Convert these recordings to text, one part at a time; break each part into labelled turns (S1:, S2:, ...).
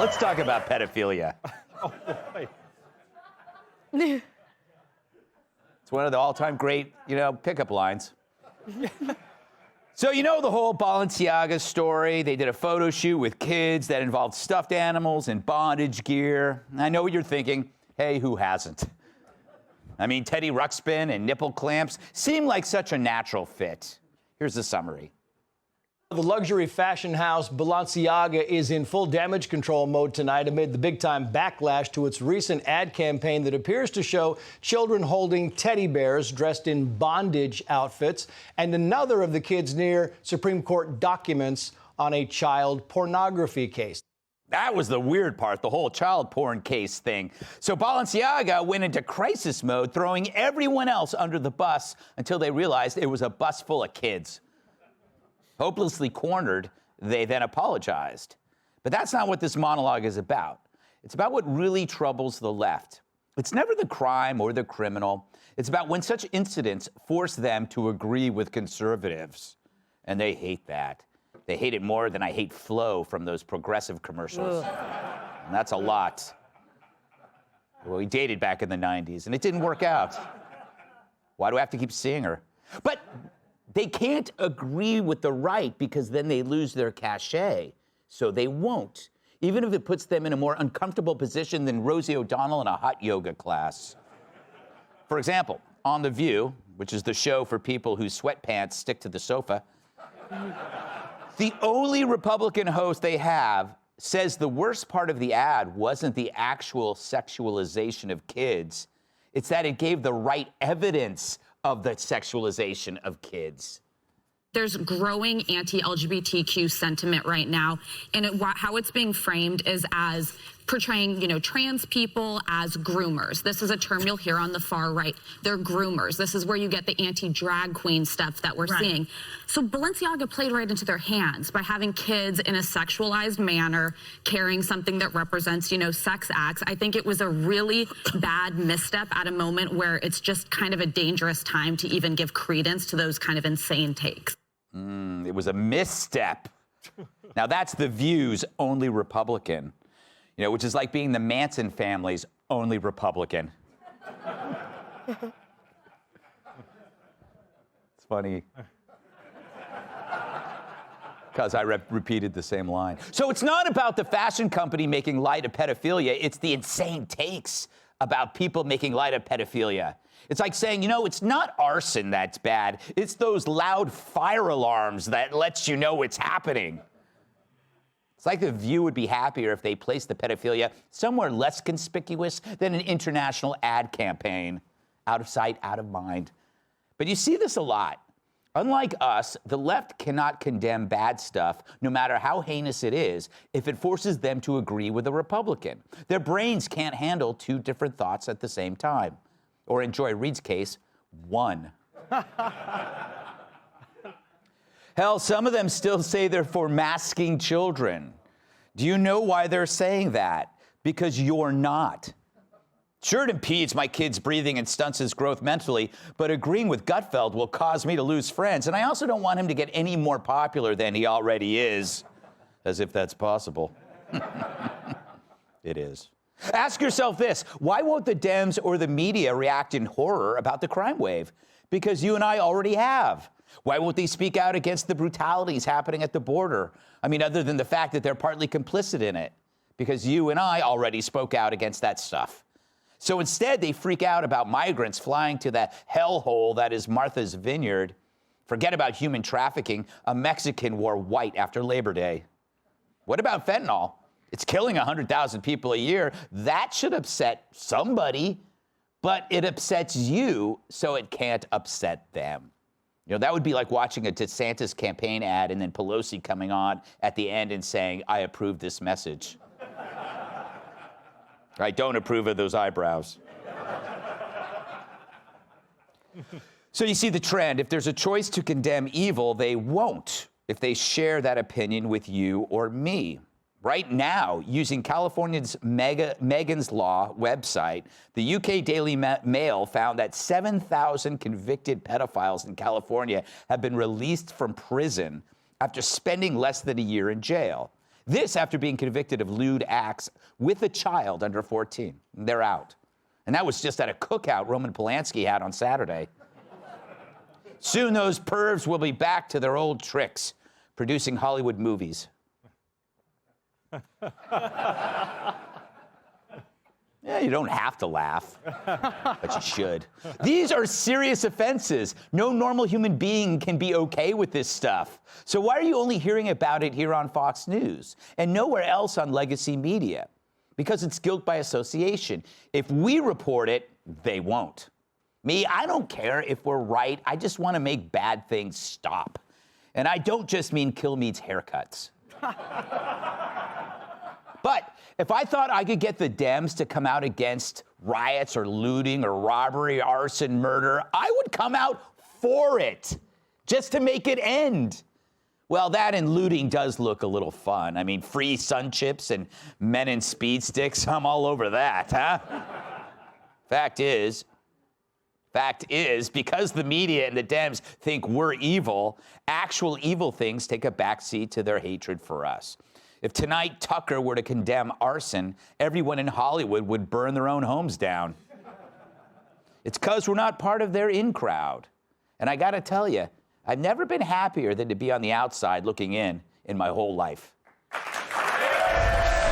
S1: Let's talk about pedophilia.
S2: Oh, boy.
S1: It's one of the all-time great, pickup lines. So you know the whole Balenciaga story? They did a photo shoot with kids that involved stuffed animals and bondage gear. I know what you're thinking. Hey, who hasn't? I mean, Teddy Ruxpin and nipple clamps seem like such a natural fit. Here's the summary.
S2: The luxury fashion house Balenciaga is in full damage control mode tonight amid the big-time backlash to its recent ad campaign that appears to show children holding teddy bears dressed in bondage outfits, and another of the kids near Supreme Court documents on a child pornography case.
S1: That was the weird part, the whole child porn case thing. So Balenciaga went into crisis mode, throwing everyone else under the bus until they realized it was a bus full of kids. Hopelessly cornered, they then apologized. But that's not what this monologue is about. It's about what really troubles the left. It's never the crime or the criminal. It's about when such incidents force them to agree with conservatives. And they hate that. They hate it more than I hate Flo from those progressive commercials. And that's a lot. Well, we dated back in the 90s, and it didn't work out. Why do I have to keep seeing her? But they can't agree with the right because then they lose their cachet. So they won't, even if it puts them in a more uncomfortable position than Rosie O'Donnell in a hot yoga class. For example, on The View, which is the show for people whose sweatpants stick to the sofa, the only Republican host they have says the worst part of the ad wasn't the actual sexualization of kids. It's that it gave the right evidence of the sexualization of kids.
S3: There's growing anti-LGBTQ sentiment right now, and how it's being framed is as portraying, trans people as groomers. This is a term you'll hear on the far right. They're groomers. This is where you get the anti-drag queen stuff that we're seeing. So Balenciaga played right into their hands by having kids in a sexualized manner, carrying something that represents, sex acts. I think it was a really bad misstep at a moment where it's just kind of a dangerous time to even give credence to those kind of insane takes.
S1: It was a misstep. Now that's The View's only Republican. Which is like being the Manson family's only Republican. It's funny. Because I repeated the same line. So it's not about the fashion company making light of pedophilia. It's the insane takes about people making light of pedophilia. It's like saying, it's not arson that's bad. It's those loud fire alarms that lets you know it's happening. It's like The View would be happier if they placed the pedophilia somewhere less conspicuous than an international ad campaign. Out of sight, out of mind. But you see this a lot. Unlike us, the left cannot condemn bad stuff, no matter how heinous it is, if it forces them to agree with a Republican. Their brains can't handle two different thoughts at the same time. Or in Joy Reid's case, one. Hell, some of them still say they're for masking children. Do you know why they're saying that? Because you're not. Sure, it impedes my kid's breathing and stunts his growth mentally, but agreeing with Gutfeld will cause me to lose friends, and I also don't want him to get any more popular than he already is. As if that's possible. It is. Ask yourself this: why won't the Dems or the media react in horror about the crime wave? Because you and I already have. Why won't they speak out against the brutalities happening at the border? I mean, other than the fact that they're partly complicit in it. Because you and I already spoke out against that stuff. So instead, they freak out about migrants flying to the hellhole that is Martha's Vineyard. Forget about human trafficking. A Mexican wore white after Labor Day. What about fentanyl? It's killing 100,000 people a year. That should upset somebody, but it upsets you, so it can't upset them. That would be like watching a DeSantis campaign ad and then Pelosi coming on at the end and saying, I approve this message. I don't approve of those eyebrows. So you see the trend. If there's a choice to condemn evil, they won't if they share that opinion with you or me. Right now, using California's Megan's Law website, the UK Daily Mail found that 7,000 convicted pedophiles in California have been released from prison after spending less than a year in jail. This after being convicted of lewd acts with a child under 14. They're out. And that was just at a cookout Roman Polanski had on Saturday. Soon those pervs will be back to their old tricks, producing Hollywood movies. Yeah, you don't have to laugh, but you should. These are serious offenses. No normal human being can be okay with this stuff. So why are you only hearing about it here on Fox News and nowhere else on legacy media? Because it's guilt by association. If we report it, they won't. Me, I don't care if we're right. I just want to make bad things stop. And I don't just mean kill meets haircuts. But if I thought I could get the Dems to come out against riots or looting or robbery, arson, murder, I would come out for it, just to make it end. Well, that and looting does look a little fun. I mean, free sun chips and men in speed sticks, I'm all over that, huh? Fact is, because the media and the Dems think we're evil, actual evil things take a backseat to their hatred for us. If tonight Tucker were to condemn arson, everyone in Hollywood would burn their own homes down. It's because we're not part of their in crowd. And I gotta tell you, I've never been happier than to be on the outside looking in my whole life.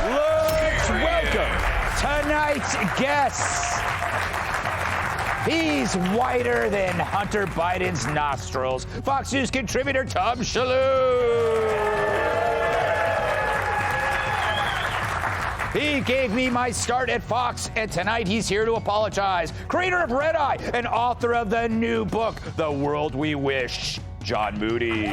S1: Let's welcome tonight's guest. He's whiter than Hunter Biden's nostrils. Fox News contributor Tom Shalhoub. He gave me my start at Fox, and tonight he's here to apologize. Creator of Red Eye and author of the new book, The World We Wish, John Moody.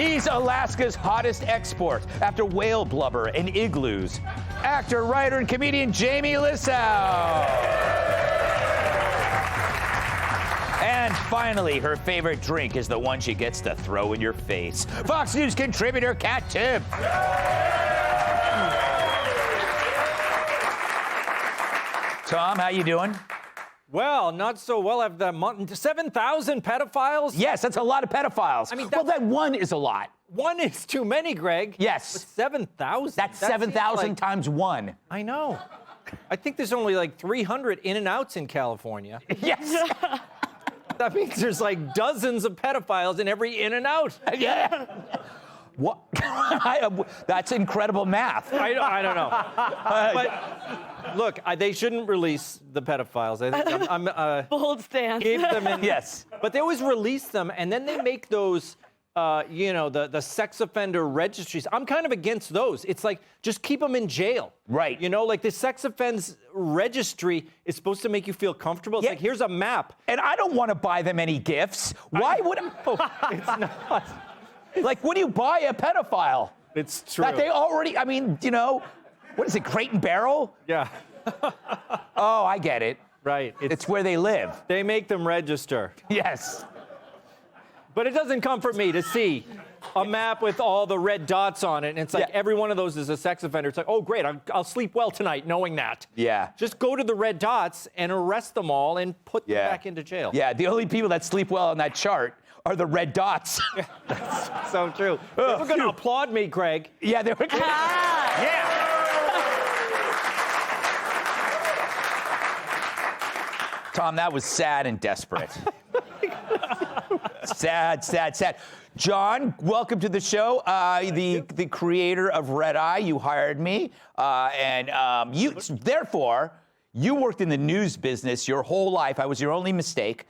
S1: He's Alaska's hottest export after whale blubber and igloos. Actor, writer, and comedian Jamie Lissow. And finally, her favorite drink is the one she gets to throw in your face. Fox News contributor Kat Timpf. Tom, how you doing?
S4: Well, not so well. I've the 7,000 pedophiles.
S1: Yes, that's a lot of pedophiles.
S4: I mean,
S1: well, that one is a lot.
S4: One is too many, Greg.
S1: Yes.
S4: But 7,000.
S1: That's 7,000 times one.
S4: I know. I think there's only like 300 in-and-outs in California.
S1: Yes.
S4: That means there's like dozens of pedophiles in every in-and-out.
S1: Yeah. What? That's incredible math.
S4: I don't know. But look, they shouldn't release the pedophiles. I think I'm
S5: bold stance.
S4: Keep them in.
S1: Yes.
S4: But they always release them, and then they make those, the sex offender registries. I'm kind of against those. It's like, just keep them in jail.
S1: Right.
S4: You know, like the sex offense registry is supposed to make you feel comfortable. It's like, here's a map.
S1: And I don't want to buy them any gifts. Why would
S4: It's not.
S1: Like, when do you buy a pedophile?
S4: It's true.
S1: That they already, I mean, what is it, Crate and Barrel?
S4: Yeah.
S1: Oh, I get it.
S4: Right.
S1: It's where they live.
S4: They make them register.
S1: Yes.
S4: But it doesn't comfort me to see a map with all the red dots on it, and it's like every one of those is a sex offender. It's like, oh, great, I'll sleep well tonight knowing that.
S1: Yeah.
S4: Just go to the red dots and arrest them all and put them back into jail.
S1: Yeah, the only people that sleep well on that chart are the red dots.
S4: That's so true. They were going to applaud me, Greg.
S1: Yeah, they were gonna... Yeah. Tom, that was sad and desperate. Sad. John, welcome to the show. The creator of Red Eye, you hired me, and therefore you worked in the news business your whole life. I was your only mistake.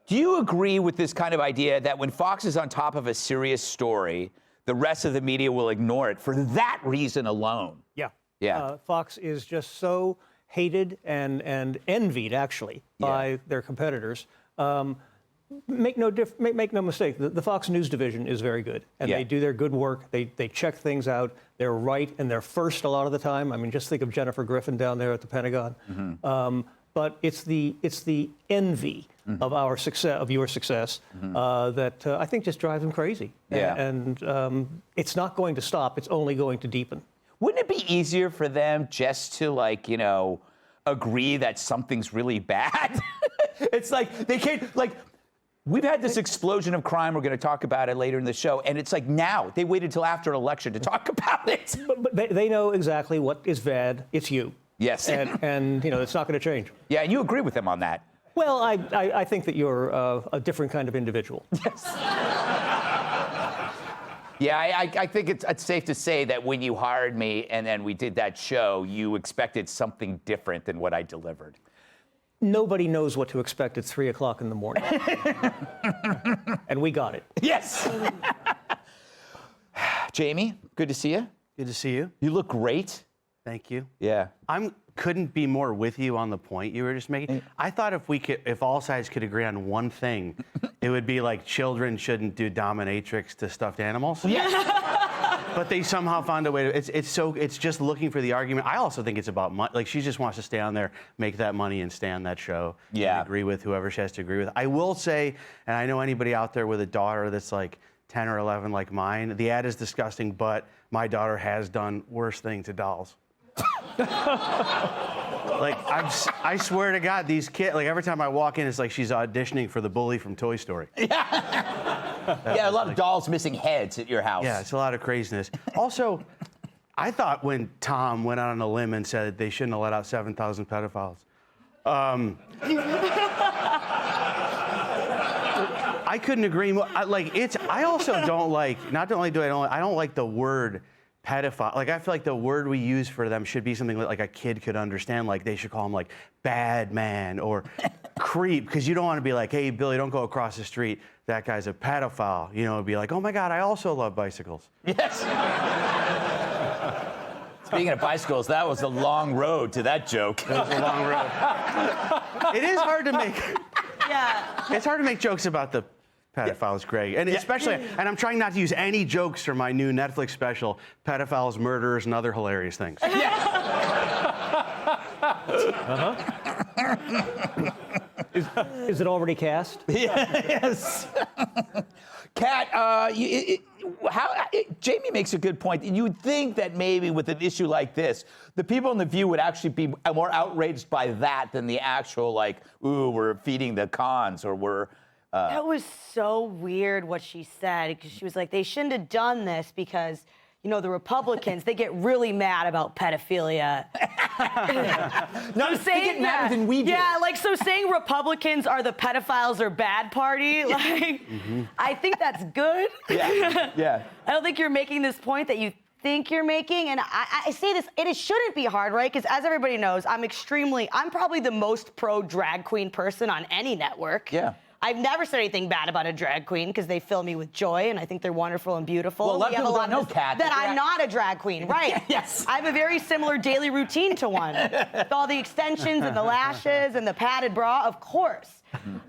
S1: Do you agree with this kind of idea that when Fox is on top of a serious story, the rest of the media will ignore it for that reason alone?
S6: Yeah.
S1: Yeah.
S6: Fox is just so hated and envied, actually, by their competitors. Make no mistake, the Fox News division is very good, and they do their good work. They check things out. They're right, and they're first a lot of the time. I mean, just think of Jennifer Griffin down there at the Pentagon. Mm-hmm. But it's the envy of our success, of your success, that I think just drives them crazy.
S1: Yeah.
S6: And it's not going to stop. It's only going to deepen.
S1: Wouldn't it be easier for them just to, agree that something's really bad? It's like they can't, We've had this explosion of crime. We're going to talk about it later in the show. And it's like now. They waited till after an election to talk about it.
S6: But they know exactly what is bad. It's you.
S1: Yes.
S6: And you know, it's not going to change.
S1: Yeah, and you agree with them on that.
S6: Well, I think that you're a different kind of individual.
S1: Yes. Yeah, I think it's safe to say that when you hired me and then we did that show, you expected something different than what I delivered.
S6: Nobody knows what to expect at 3 o'clock in the morning. And we got it.
S1: Yes. Jamie, good to see you.
S5: Good to see you.
S1: You look great.
S5: Thank you.
S1: Yeah.
S5: Couldn't be more with you on the point you were just making. I thought if all sides could agree on one thing, it would be like children shouldn't do dominatrix to stuffed animals.
S1: Yeah.
S5: But they somehow found a way to. It's just looking for the argument. I also think it's about money. Like she just wants to stay on there, make that money, and stay on that show.
S1: Yeah.
S5: And agree with whoever she has to agree with. I will say, and I know anybody out there with a daughter that's like 10 or 11 like mine, the ad is disgusting, but my daughter has done worse things to dolls. Like I swear to God, these kids, like every time I walk in, it's like she's auditioning for the bully from Toy Story.
S1: Yeah, a lot of dolls missing heads at your house.
S5: Yeah, it's a lot of craziness. Also, I thought when Tom went out on a limb and said they shouldn't have let out 7,000 pedophiles, I couldn't agree more. I also don't like. Not only do I don't like the word pedophile. Like I feel like the word we use for them should be something like a kid could understand. Like they should call them like bad man or creep, because you don't want to be like, hey Billy, don't go across the street. That guy's a pedophile. You know, it'd be like, oh my God, I also love bicycles.
S1: Yes. Speaking of bicycles, that was a long road to that joke.
S5: It was a long road. It is hard to make.
S7: Yeah.
S5: It's hard to make jokes about the pedophiles, Greg. And especially, and I'm trying not to use any jokes from my new Netflix special, pedophiles, murderers, and other hilarious things.
S6: Is it already cast?
S1: Yes. Kat, Jamie makes a good point. And you would think that maybe with an issue like this, the people in The View would actually be more outraged by that than the actual, like, ooh, we're feeding the cons, or we're...
S7: That was so weird what she said, because she was like, they shouldn't have done this because, you know, the Republicans, they get really mad about pedophilia.
S1: No, they get madder than we do.
S7: Yeah, like, so saying Republicans are the pedophiles or bad party, like, I think that's good.
S1: Yeah, yeah.
S7: I don't think you're making this point that you think you're making, and I say this, it shouldn't be hard, right? Because as everybody knows, I'm probably the most pro drag queen person on any network.
S1: Yeah.
S7: I've never said anything bad about a drag queen because they fill me with joy, and I think they're wonderful and beautiful.
S1: Well, a lot of people don't know, Kat,
S7: that I'm not a drag queen, right?
S1: Yes.
S7: I have a very similar daily routine to one, with all the extensions and the lashes and the padded bra, of course.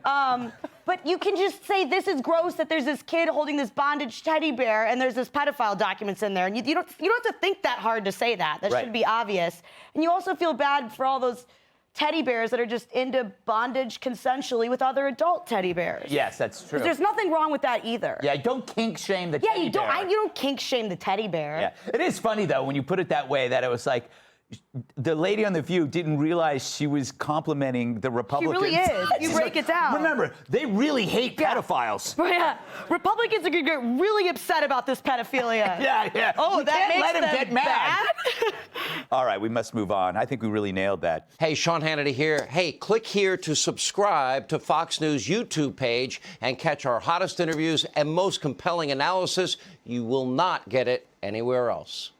S7: But you can just say this is gross that there's this kid holding this bondage teddy bear and there's this pedophile documents in there, and you don't have to think that hard to say that. That should be obvious. And you also feel bad for all those teddy bears that are just into bondage consensually with other adult teddy bears.
S1: Yes, that's true.
S7: There's nothing wrong with that either.
S1: Yeah, don't kink shame the teddy bear.
S7: Yeah, you don't kink shame the teddy bear.
S1: Yeah, it is funny though when you put it that way, that it was like the lady on The View didn't realize she was complimenting the Republicans.
S7: She really is. You break it down.
S1: Remember, they really hate pedophiles.
S7: Yeah, Republicans are gonna get really upset about this pedophilia.
S1: Yeah.
S7: Oh, that makes
S1: let him
S7: them
S1: get mad.
S7: bad?
S1: All right, we must move on. I think we really nailed that.
S8: Hey, Sean Hannity here. Hey, click here to subscribe to Fox News YouTube page and catch our hottest interviews and most compelling analysis. You will not get it anywhere else.